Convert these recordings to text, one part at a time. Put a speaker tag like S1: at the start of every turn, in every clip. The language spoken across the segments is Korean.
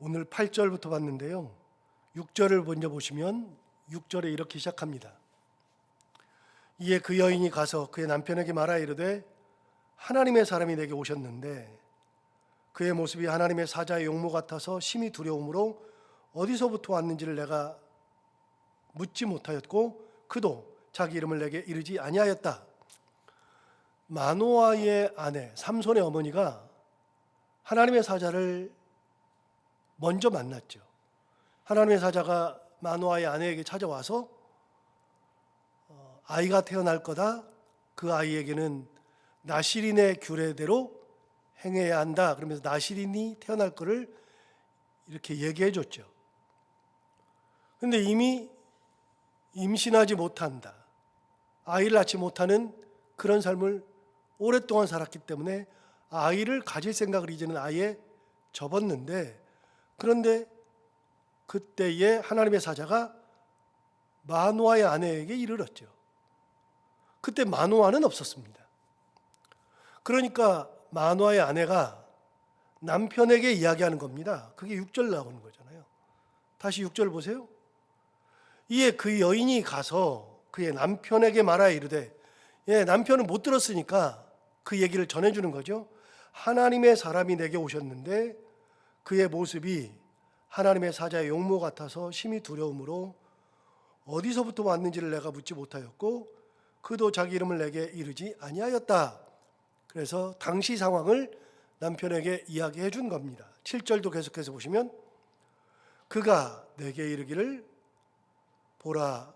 S1: 오늘 8절부터 봤는데요. 6절을 먼저 보시면 6절에 이렇게 시작합니다. 이에 그 여인이 가서 그의 남편에게 말하여 이르되 하나님의 사람이 내게 오셨는데 그의 모습이 하나님의 사자의 용모 같아서 심히 두려움으로 어디서부터 왔는지를 내가 묻지 못하였고 그도 자기 이름을 내게 이르지 아니하였다. 마노아의 아내 삼손의 어머니가 하나님의 사자를 먼저 만났죠. 하나님의 사자가 마노아의 아내에게 찾아와서 아이가 태어날 거다. 그 아이에게는 나시린의 규례대로 행해야 한다. 그러면서 나시린이 태어날 거를 이렇게 얘기해 줬죠. 그런데 이미 임신하지 못한다. 아이를 낳지 못하는 그런 삶을 오랫동안 살았기 때문에 아이를 가질 생각을 이제는 아예 접었는데, 그런데 그때에 하나님의 사자가 마노아의 아내에게 이르렀죠. 그때 마노아는 없었습니다. 그러니까 마노아의 아내가 남편에게 이야기하는 겁니다. 그게 6절 나오는 거잖아요. 다시 6절 보세요. 이에 그 여인이 가서 그의 남편에게 말하여 이르되, 남편은 못 들었으니까 그 얘기를 전해주는 거죠. 하나님의 사람이 내게 오셨는데 그의 모습이 하나님의 사자의 용모 같아서 심히 두려움으로 어디서부터 왔는지를 내가 묻지 못하였고 그도 자기 이름을 내게 이르지 아니하였다. 그래서 당시 상황을 남편에게 이야기해 준 겁니다. 7절도 계속해서 보시면 그가 내게 이르기를 보라,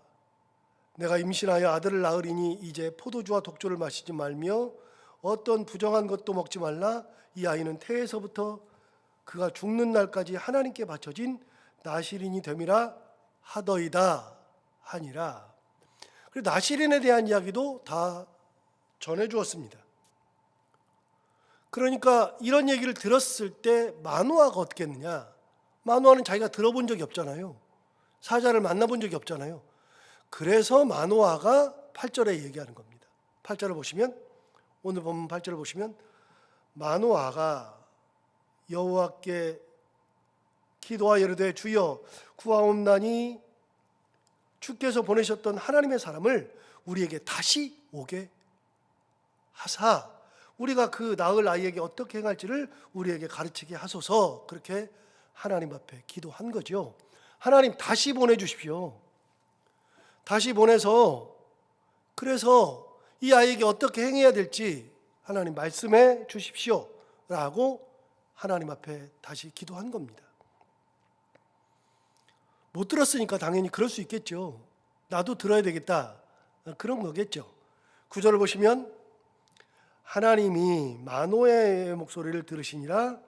S1: 내가 임신하여 아들을 낳으리니 이제 포도주와 독주를 마시지 말며 어떤 부정한 것도 먹지 말라. 이 아이는 태에서부터 그가 죽는 날까지 하나님께 바쳐진 나시린이 됨이라 하더이다 하니라. 그리고 나시린에 대한 이야기도 다 전해 주었습니다. 그러니까 이런 얘기를 들었을 때 마노아가 어떻게 했느냐? 마노아는 자기가 들어본 적이 없잖아요. 사자를 만나본 적이 없잖아요. 그래서 마노아가 8절에 얘기하는 겁니다. 8절을 보시면, 오늘 본문 8절을 보시면 마노아가 여호와께 기도하여 이르되 주여 구하옵나니 주께서 보내셨던 하나님의 사람을 우리에게 다시 오게 하사 우리가 그 낳을 아이에게 어떻게 행할지를 우리에게 가르치게 하소서. 그렇게 하나님 앞에 기도한 거죠. 하나님 다시 보내주십시오. 다시 보내서 그래서 이 아이에게 어떻게 행해야 될지 하나님 말씀해 주십시오 라고 하나님 앞에 다시 기도한 겁니다. 못 들었으니까 당연히 그럴 수 있겠죠. 나도 들어야 되겠다, 그런 거겠죠. 9절을 보시면 하나님이 마노아의 목소리를 들으시니라.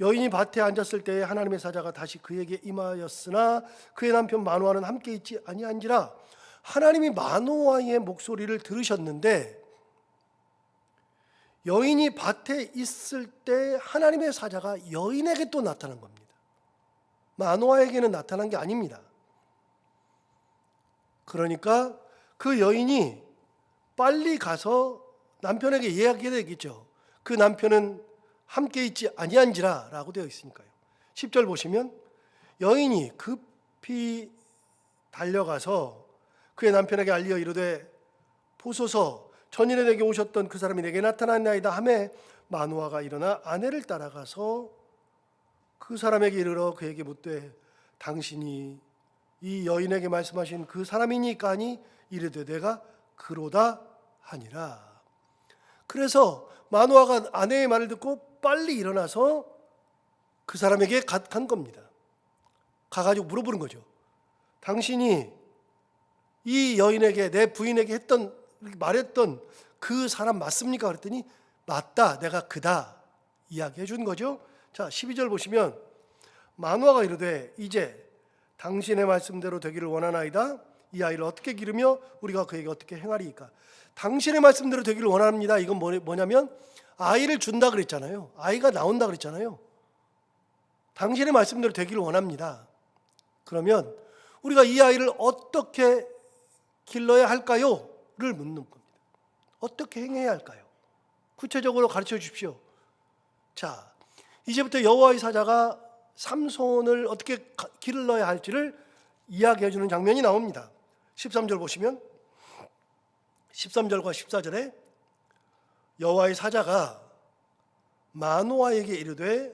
S1: 여인이 밭에 앉았을 때에 하나님의 사자가 다시 그에게 임하였으나 그의 남편 마노아는 함께 있지 아니한지라. 하나님이 마노아의 목소리를 들으셨는데 여인이 밭에 있을 때 하나님의 사자가 여인에게 또 나타난 겁니다. 마노아에게는 나타난 게 아닙니다. 그러니까 그 여인이 빨리 가서 남편에게 이야기해야 되겠죠. 그 남편은 함께 있지 아니한지라 라고 되어 있으니까요. 10절 보시면 여인이 급히 달려가서 그의 남편에게 알리어 이르되 보소서 전일에 내게 오셨던 그 사람이 내게 나타났나이다 하매 마노아가 일어나 아내를 따라가서 그 사람에게 이르러 그에게 묻되 당신이 이 여인에게 말씀하신 그 사람이니까 하니 이르되 내가 그로다 하니라. 그래서 마노아가 아내의 말을 듣고 빨리 일어나서 그 사람에게 간 겁니다. 가가지고 물어보는 거죠. 당신이 이 여인에게, 내 부인에게 말했던 그 사람 맞습니까? 그랬더니 맞다, 내가 그다 이야기해 준 거죠. 자, 12절 보시면 마노아가 이르되 이제 당신의 말씀대로 되기를 원하나이다. 이 아이를 어떻게 기르며 우리가 그에게 어떻게 행하리이까. 당신의 말씀대로 되기를 원합니다. 이건 뭐냐면 아이를 준다 그랬잖아요. 아이가 나온다 그랬잖아요. 당신의 말씀대로 되기를 원합니다. 그러면 우리가 이 아이를 어떻게 길러야 할까요? 를 묻는 겁니다. 어떻게 행해야 할까요? 구체적으로 가르쳐 주십시오. 자, 이제부터 여호와의 사자가 삼손을 어떻게 길을 넣어야 할지를 이야기해 주는 장면이 나옵니다. 13절 보시면 13절과 14절에 여호와의 사자가 마노아에게 이르되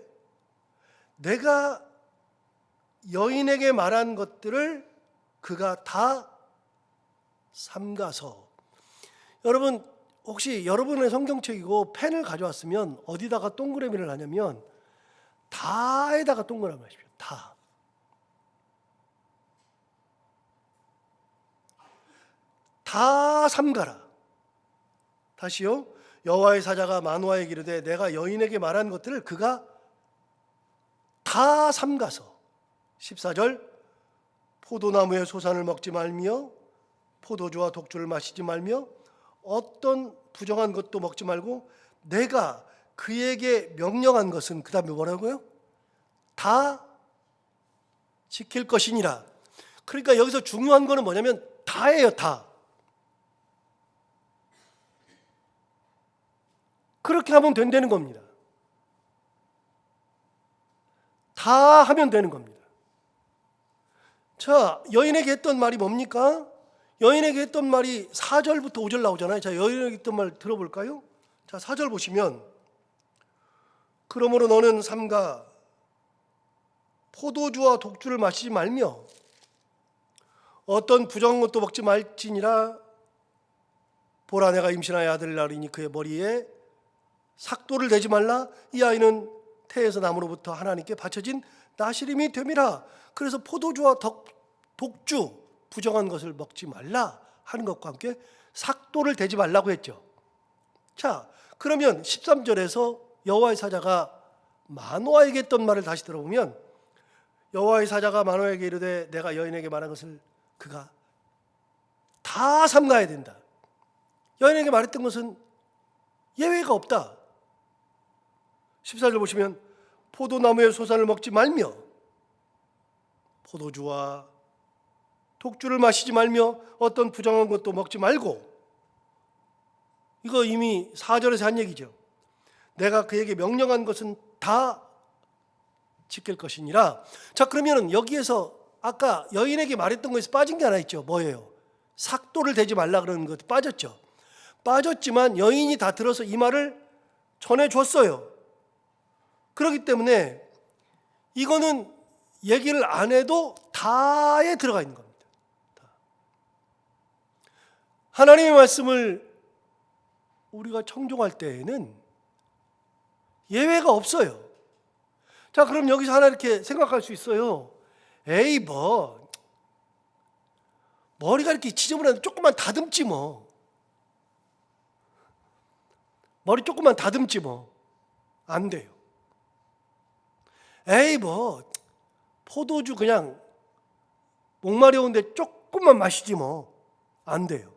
S1: 내가 여인에게 말한 것들을 그가 다 삼가서. 여러분 혹시 여러분의 성경책이고 펜을 가져왔으면 어디다가 동그라미를 하냐면 다에다가 동그라미 하십시오. 다. 다 삼가라. 다시요. 여호와의 사자가 마노아에게 이르되 내가 여인에게 말한 것들을 그가 다 삼가서. 14절 포도나무의 소산을 먹지 말며 포도주와 독주를 마시지 말며 어떤 부정한 것도 먹지 말고 내가 그에게 명령한 것은 그 다음에 뭐라고요? 다 지킬 것이니라. 그러니까 여기서 중요한 거는 뭐냐면 다예요. 다. 그렇게 하면 된다는 겁니다. 다 하면 되는 겁니다. 자, 여인에게 했던 말이 뭡니까? 여인에게 했던 말이 4절부터 5절 나오잖아요. 자, 여인에게 했던 말 들어볼까요? 자, 4절 보시면 그러므로 너는 삼가 포도주와 독주를 마시지 말며 어떤 부정한 것도 먹지 말지니라. 보라 내가 임신하여 아들을 낳으리니 그의 머리에 삭도를 대지 말라. 이 아이는 태에서 나무로부터 하나님께 바쳐진 나시림이 됨이라. 그래서 포도주와 독주 부정한 것을 먹지 말라 하는 것과 함께 삭도를 대지 말라고 했죠. 자, 그러면 13절에서 여호와의 사자가 마노아에게 했던 말을 다시 들어보면 여호와의 사자가 마노아에게 이르되 내가 여인에게 말한 것을 그가 다 삼가야 된다. 여인에게 말했던 것은 예외가 없다. 14절 보시면 포도나무의 소산을 먹지 말며 포도주와 독주를 마시지 말며 어떤 부정한 것도 먹지 말고. 이거 이미 4절에서 한 얘기죠. 내가 그에게 명령한 것은 다 지킬 것이니라. 자, 그러면 여기에서 아까 여인에게 말했던 것에서 빠진 게 하나 있죠. 뭐예요? 삭도를 대지 말라 그러는 것도 빠졌죠. 빠졌지만 여인이 다 들어서 이 말을 전해줬어요. 그렇기 때문에 이거는 얘기를 안 해도 다에 들어가 있는 겁니다. 다. 하나님의 말씀을 우리가 청종할 때에는 예외가 없어요. 자, 그럼 여기서 하나 이렇게 생각할 수 있어요. 에이 뭐 머리가 이렇게 지저분한데 조금만 다듬지 뭐. 머리 조금만 다듬지 뭐. 안 돼요. 에이 뭐 포도주 그냥 목마려운데 조금만 마시지 뭐. 안 돼요.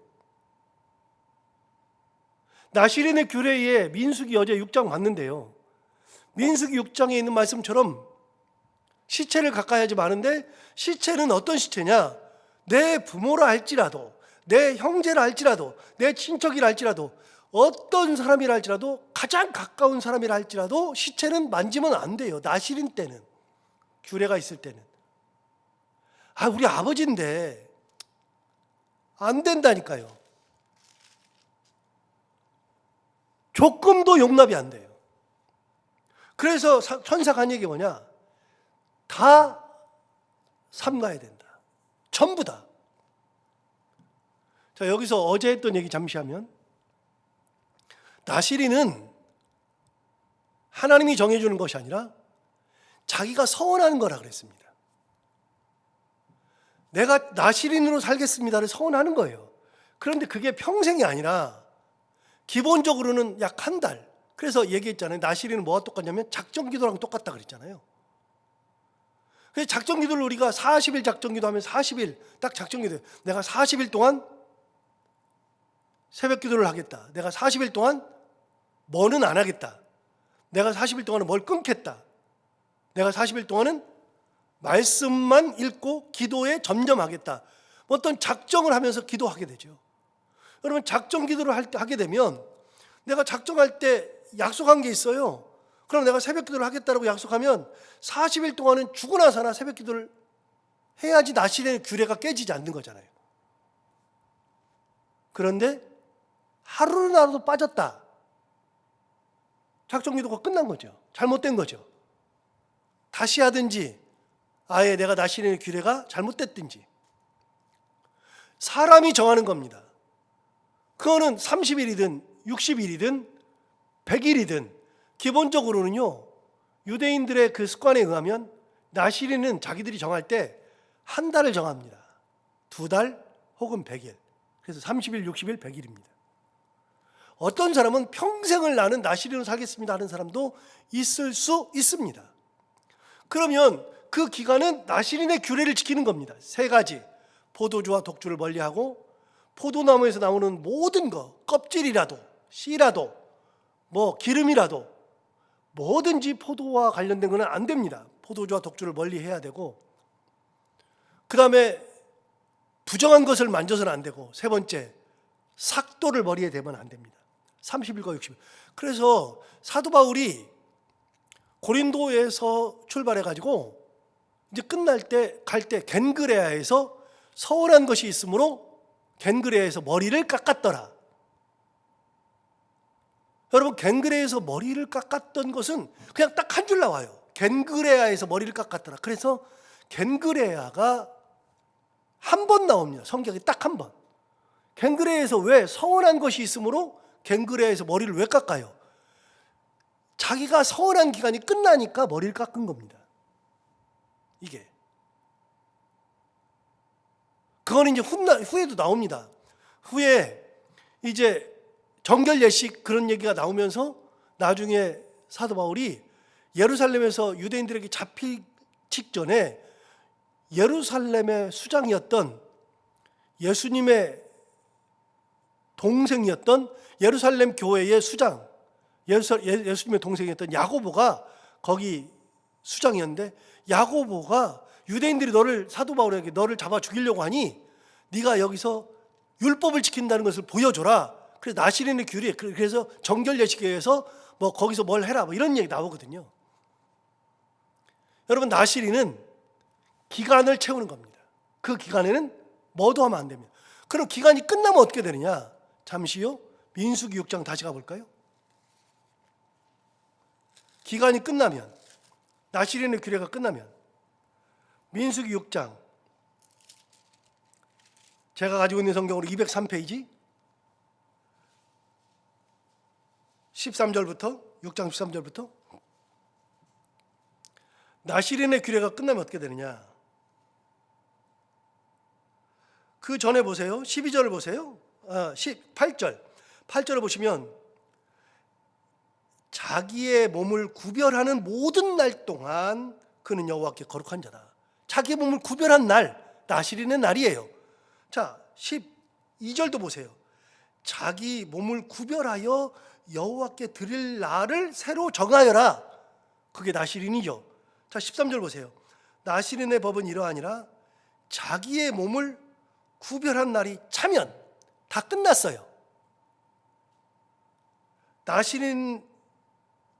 S1: 나시린의 규례에 민수기 어제 6장 봤는데요. 민수기 6장에 있는 말씀처럼 시체를 가까이 하지 마는데 시체는 어떤 시체냐? 내 부모라 할지라도 내 형제라 할지라도 내 친척이라 할지라도 어떤 사람이라 할지라도 가장 가까운 사람이라 할지라도 시체는 만지면 안 돼요. 나시린 때는, 규례가 있을 때는. 아, 우리 아버지인데 안 된다니까요. 조금도 용납이 안 돼요. 그래서 천사가 한 얘기 뭐냐? 다 삼가야 된다. 전부 다. 자, 여기서 어제 했던 얘기 잠시 하면 나시린은 하나님이 정해주는 것이 아니라 자기가 서원하는 거라 그랬습니다. 내가 나시린으로 살겠습니다를 서원하는 거예요. 그런데 그게 평생이 아니라 기본적으로는 약 한 달. 그래서 얘기했잖아요. 나시린은 뭐가 똑같냐면 작정기도랑 똑같다 그랬잖아요. 그래서 작정기도를 우리가 40일 작정기도 하면 40일 딱 작정기도. 내가 40일 동안 새벽기도를 하겠다. 내가 40일 동안 뭐는 안 하겠다. 내가 40일 동안은 뭘 끊겠다. 내가 40일 동안은 말씀만 읽고 기도에 점점하겠다. 어떤 작정을 하면서 기도하게 되죠. 여러분 작정 기도를 하게 되면 내가 작정할 때 약속한 게 있어요. 그럼 내가 새벽 기도를 하겠다고 약속하면 40일 동안은 죽으나 사나 새벽 기도를 해야지 나실인의 규례가 깨지지 않는 거잖아요. 그런데 하루라도 빠졌다. 작정 기도가 끝난 거죠. 잘못된 거죠. 다시 하든지 아예 내가 나실인의 규례가 잘못됐든지 사람이 정하는 겁니다. 그거는 30일이든 60일이든 100일이든 기본적으로는요, 유대인들의 그 습관에 의하면 나실인은 자기들이 정할 때 한 달을 정합니다. 2달 혹은 100일. 그래서 30일, 60일, 100일입니다. 어떤 사람은 평생을 나는 나실인으로 살겠습니다 하는 사람도 있을 수 있습니다. 그러면 그 기간은 나실인의 규례를 지키는 겁니다. 3가지. 포도주와 독주를 멀리하고 포도나무에서 나오는 모든 것, 껍질이라도 씨라도 뭐 기름이라도 뭐든지 포도와 관련된 것은 안 됩니다. 포도주와 독주를 멀리해야 되고, 그 다음에 부정한 것을 만져서는 안 되고, 3번째 삭도를 머리에 대면 안 됩니다. 30일과 60일. 그래서 사도 바울이 고린도에서 출발해가지고 이제 끝날 때 갈 때 겐그레아에서 서운한 것이 있으므로 겐그레아에서 머리를 깎았더라. 여러분, 겐그레아에서 머리를 깎았던 것은 그냥 딱 한 줄 나와요. 겐그레아에서 머리를 깎았더라. 그래서 겐그레아가 한 번 나옵니다. 성경에 딱 한 번. 겐그레아에서 왜 서운한 것이 있으므로 겐그레아에서 머리를 왜 깎아요? 자기가 서운한 기간이 끝나니까 머리를 깎은 겁니다. 이게. 그거는 이제 후에도 나옵니다. 후에 이제 정결 예식 그런 얘기가 나오면서 나중에 사도 바울이 예루살렘에서 유대인들에게 잡히기 직전에 예루살렘의 수장이었던 예수님의 동생이었던 예루살렘 교회의 수장, 예수님의 동생이었던 야고보가 거기 수장이었는데, 야고보가 유대인들이 사도 바울에게 너를 잡아 죽이려고 하니 네가 여기서 율법을 지킨다는 것을 보여줘라. 그래서 나실인의 규례, 그래서 정결 예식에 의해서 뭐 거기서 뭘 해라, 뭐 이런 얘기 나오거든요. 여러분, 나실인은 기간을 채우는 겁니다. 그 기간에는 뭐도 하면 안 됩니다. 그럼 기간이 끝나면 어떻게 되느냐? 잠시요. 민수기 6장 다시 가볼까요? 기간이 끝나면, 나실인의 규례가 끝나면 민수기 6장, 제가 가지고 있는 성경으로 203페이지 13절부터 6장 13절부터 나실인의 규례가 끝나면 어떻게 되느냐? 그 전에 보세요. 12절을 보세요. 8절을 보시면 자기의 몸을 구별하는 모든 날 동안 그는 여호와께 거룩한 자다. 자기의 몸을 구별한 날, 나실인의 날이에요. 자, 12절도 보세요. 자기 몸을 구별하여 여호와께 드릴 날을 새로 정하여라. 그게 나실인이죠. 자, 13절 보세요. 나실인의 법은 이러하니라. 자기의 몸을 구별한 날이 차면 다 끝났어요. 나실인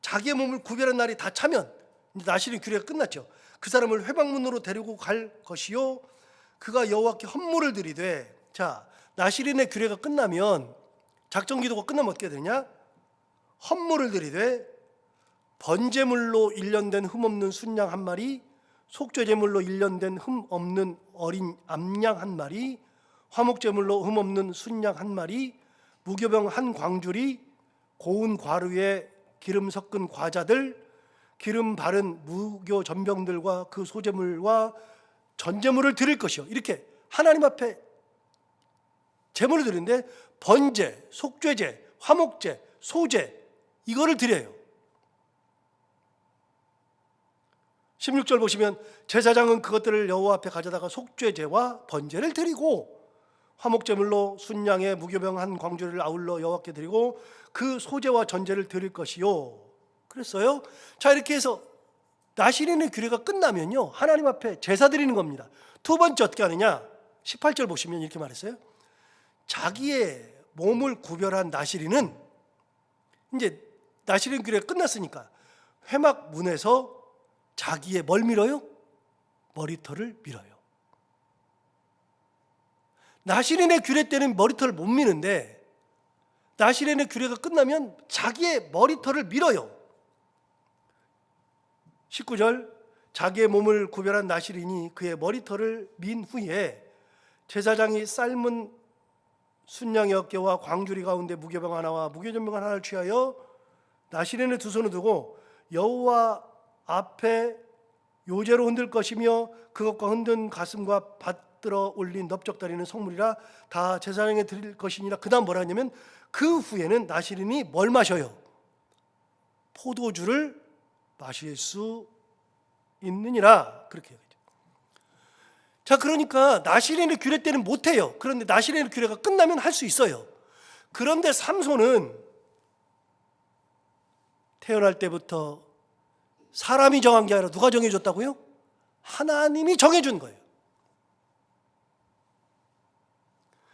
S1: 자기의 몸을 구별한 날이 다 차면 나실인 규례가 끝났죠. 그 사람을 회방문으로 데리고 갈 것이요, 그가 여호와께 헌물을 드리되. 자, 나실인의 규례가 끝나면, 작정 기도가 끝나면 어떻게 되냐? 헌물을 드리되 번제물로 1년 된 흠없는 순양 한 마리, 속죄제물로 1년 된 흠없는 어린 암양 한 마리, 화목제물로 흠없는 순양 한 마리, 무교병 한 광주리, 고운 과류에 기름 섞은 과자들, 기름 바른 무교 전병들과 그 소제물과 전제물을 드릴 것이요. 이렇게 하나님 앞에 제물을 드리는데 번제, 속죄제, 화목제, 소제, 이거를 드려요. 16절 보시면 제사장은 그것들을 여호와 앞에 가져다가 속죄제와 번제를 드리고 화목제물로 순양의 무교병 한 광주리를 아울러 여호와께 드리고 그 소제와 전제를 드릴 것이요. 그랬어요. 자, 이렇게 해서 나실인의 규례가 끝나면요, 하나님 앞에 제사 드리는 겁니다. 두 번째 어떻게 하느냐? 18절 보시면 이렇게 말했어요. 자기의 몸을 구별한 나실인은 이제 나실인 규례가 끝났으니까 회막문에서 자기의 뭘 밀어요? 머리털을 밀어요. 나시린의 규례 때는 머리털을 못 미는데 나시린의 규례가 끝나면 자기의 머리털을 밀어요. 19절, 자기의 몸을 구별한 나시린이 그의 머리털을 민 후에 제사장이 삶은 순양의 어깨와 광주리 가운데 무교병 하나와 무교전병 하나를 취하여 나시린의 두 손을 두고 여호와 앞에 요제로 흔들 것이며 그것과 흔든 가슴과 받들어 올린 넓적다리는 성물이라 다 제사장에 드릴 것이니라. 그 다음 뭐라 하냐면 그 후에는 나시린이 뭘 마셔요? 포도주를 마실 수 있느니라. 그렇게 얘기하죠. 자, 그러니까 나시린의 규례 때는 못해요. 그런데 나시린의 규례가 끝나면 할 수 있어요. 그런데 삼손은 태어날 때부터 사람이 정한 게 아니라 누가 정해줬다고요? 하나님이 정해준 거예요.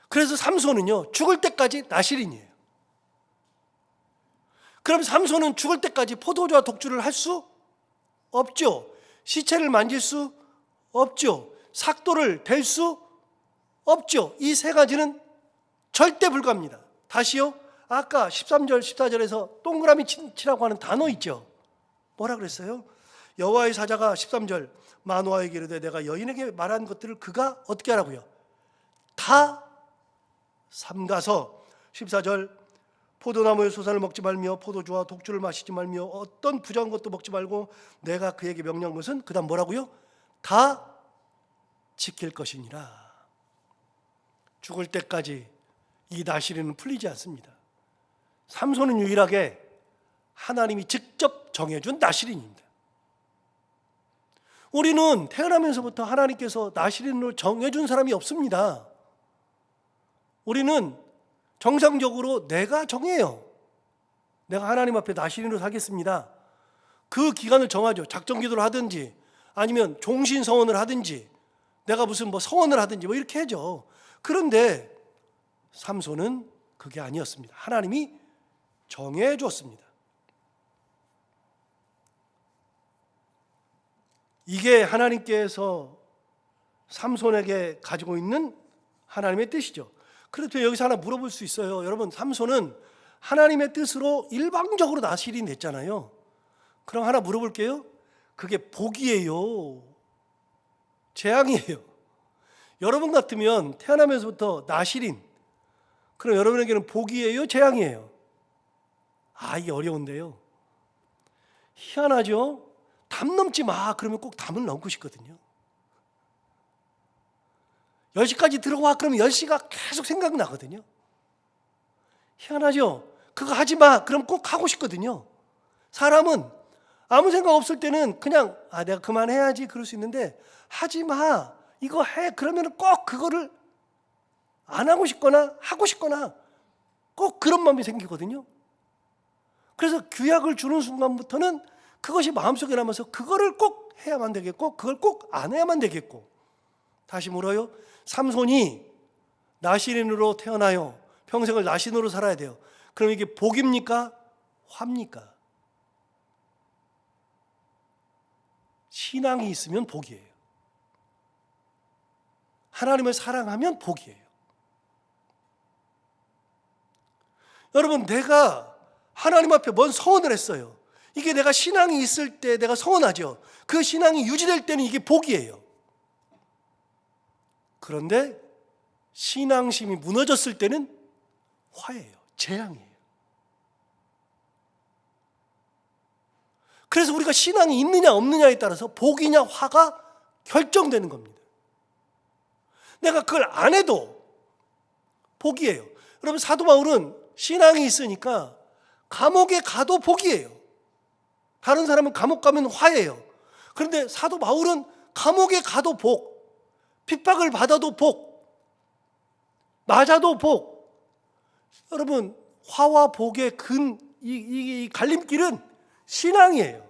S1: 그래서 삼손은요, 죽을 때까지 나시린이에요. 그럼 삼손은 죽을 때까지 포도주와 독주를 할 수 없죠. 시체를 만질 수 없죠. 삭도를 댈 수 없죠. 이 세 가지는 절대 불가합니다. 다시요, 아까 13절 14절에서 동그라미 치라고 하는 단어 있죠. 뭐라 그랬어요? 여호와의 사자가 13절 마노아에게 이르되 내가 여인에게 말한 것들을 그가 어떻게 하라고요? 다 삼가서. 14절 포도나무의 소산을 먹지 말며 포도주와 독주를 마시지 말며 어떤 부정한 것도 먹지 말고 내가 그에게 명령한 것은 그 다음 뭐라고요? 다 지킬 것이니라. 죽을 때까지 이 나시린은 풀리지 않습니다. 삼손은 유일하게 하나님이 직접 정해준 나시린입니다. 우리는 태어나면서부터 하나님께서 나시린으로 정해준 사람이 없습니다. 우리는 정상적으로 내가 정해요. 내가 하나님 앞에 나시린으로 살겠습니다. 그 기간을 정하죠. 작정기도를 하든지 아니면 종신서원을 하든지 내가 무슨 서원을 하든지 이렇게 하죠. 그런데 삼손은 그게 아니었습니다. 하나님이 정해줬습니다. 이게 하나님께서 삼손에게 가지고 있는 하나님의 뜻이죠. 그래도 여기서 하나 물어볼 수 있어요. 여러분, 삼손은 하나님의 뜻으로 일방적으로 나시린 됐잖아요. 그럼 하나 물어볼게요. 그게 복이에요? 재앙이에요? 여러분 같으면 태어나면서부터 나시린, 그럼 여러분에게는 복이에요? 재앙이에요? 이게 어려운데요. 희한하죠? 담 넘지 마. 그러면 꼭 담을 넘고 싶거든요. 10시까지 들어와. 그러면 10시가 계속 생각나거든요. 희한하죠? 그거 하지 마. 그럼 꼭 하고 싶거든요. 사람은 아무 생각 없을 때는 그냥 내가 그만해야지 그럴 수 있는데 하지 마. 이거 해. 그러면 꼭 그거를 안 하고 싶거나 하고 싶거나 꼭 그런 마음이 생기거든요. 그래서 규약을 주는 순간부터는 그것이 마음속에 남아서 그거를 꼭 해야만 되겠고 그걸 꼭 안 해야만 되겠고. 다시 물어요. 삼손이 나시린으로 태어나요. 평생을 나시린으로 살아야 돼요. 그럼 이게 복입니까? 화입니까? 신앙이 있으면 복이에요. 하나님을 사랑하면 복이에요. 여러분, 내가 하나님 앞에 뭔 서원을 했어요. 이게 내가 신앙이 있을 때 내가 서원하죠. 그 신앙이 유지될 때는 이게 복이에요. 그런데 신앙심이 무너졌을 때는 화예요. 재앙이에요. 그래서 우리가 신앙이 있느냐 없느냐에 따라서 복이냐 화가 결정되는 겁니다. 내가 그걸 안 해도 복이에요. 여러분, 사도 바울은 신앙이 있으니까 감옥에 가도 복이에요. 다른 사람은 감옥 가면 화예요. 그런데 사도 바울은 감옥에 가도 복, 핍박을 받아도 복, 맞아도 복. 여러분, 화와 복의 이 갈림길은 신앙이에요.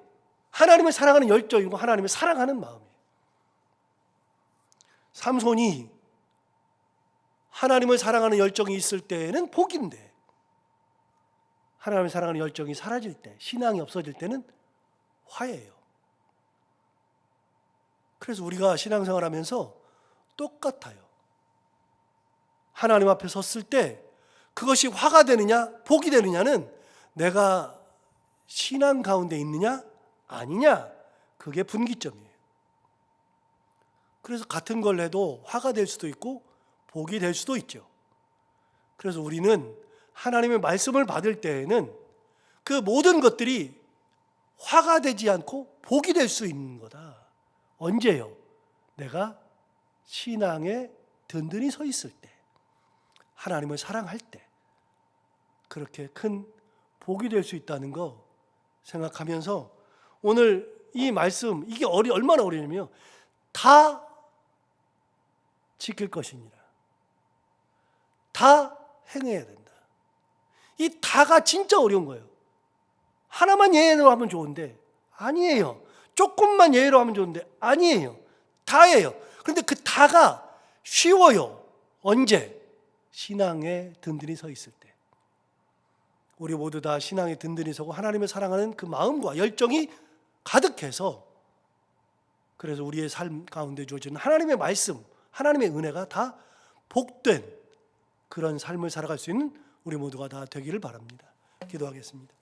S1: 하나님을 사랑하는 열정이고 하나님을 사랑하는 마음이에요. 삼손이 하나님을 사랑하는 열정이 있을 때는 복인데 하나님을 사랑하는 열정이 사라질 때, 신앙이 없어질 때는 화해예요. 그래서 우리가 신앙생활하면서 똑같아요. 하나님 앞에 섰을 때 그것이 화가 되느냐 복이 되느냐는 내가 신앙 가운데 있느냐 아니냐, 그게 분기점이에요. 그래서 같은 걸 해도 화가 될 수도 있고 복이 될 수도 있죠. 그래서 우리는 하나님의 말씀을 받을 때에는 그 모든 것들이 화가 되지 않고 복이 될 수 있는 거다. 언제요? 내가 신앙에 든든히 서 있을 때, 하나님을 사랑할 때, 그렇게 큰 복이 될 수 있다는 거 생각하면서 오늘 이 말씀, 이게 얼마나 어려냐면요, 다 지킬 것이니라, 다 행해야 된다. 이 다가 진짜 어려운 거예요. 하나만 예외로 하면 좋은데 아니에요. 조금만 예외로 하면 좋은데 아니에요. 다예요. 그런데 그 다가 쉬워요. 언제? 신앙에 든든히 서 있을 때. 우리 모두 다 신앙에 든든히 서고 하나님을 사랑하는 그 마음과 열정이 가득해서, 그래서 우리의 삶 가운데 주어지는 하나님의 말씀, 하나님의 은혜가 다 복된 그런 삶을 살아갈 수 있는 우리 모두가 다 되기를 바랍니다. 기도하겠습니다.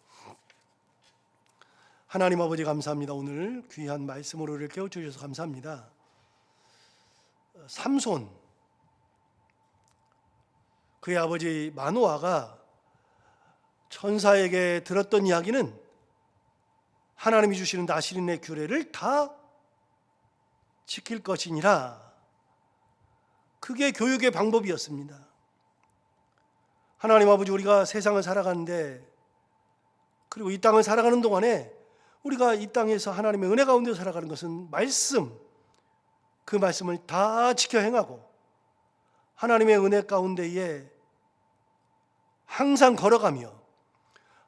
S1: 하나님 아버지, 감사합니다. 오늘 귀한 말씀으로 우리를 깨워주셔서 감사합니다. 삼손, 그의 아버지 마노아가 천사에게 들었던 이야기는 하나님이 주시는 나실인의 규례를 다 지킬 것이니라. 그게 교육의 방법이었습니다. 하나님 아버지, 우리가 세상을 살아가는데, 그리고 이 땅을 살아가는 동안에 우리가 이 땅에서 하나님의 은혜 가운데 살아가는 것은 말씀, 그 말씀을 다 지켜 행하고 하나님의 은혜 가운데에 항상 걸어가며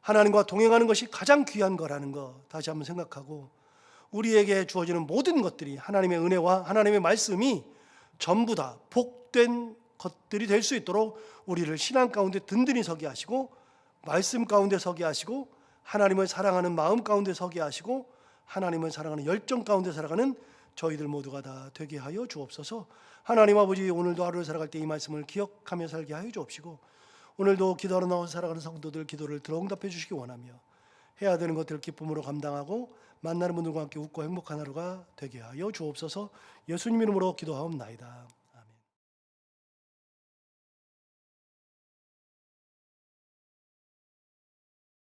S1: 하나님과 동행하는 것이 가장 귀한 거라는 거 다시 한번 생각하고, 우리에게 주어지는 모든 것들이 하나님의 은혜와 하나님의 말씀이 전부 다 복된 것들이 될 수 있도록 우리를 신앙 가운데 든든히 서게 하시고, 말씀 가운데 서게 하시고, 하나님을 사랑하는 마음 가운데 서게 하시고, 하나님을 사랑하는 열정 가운데 살아가는 저희들 모두가 다 되게 하여 주옵소서. 하나님 아버지, 오늘도 하루를 살아갈 때 이 말씀을 기억하며 살게 하여 주옵시고, 오늘도 기도하러 나와서 살아가는 성도들 기도를 들어 응답해 주시기 원하며, 해야 되는 것들을 기쁨으로 감당하고 만나는 분들과 함께 웃고 행복한 하루가 되게 하여 주옵소서. 예수님 이름으로 기도하옵나이다.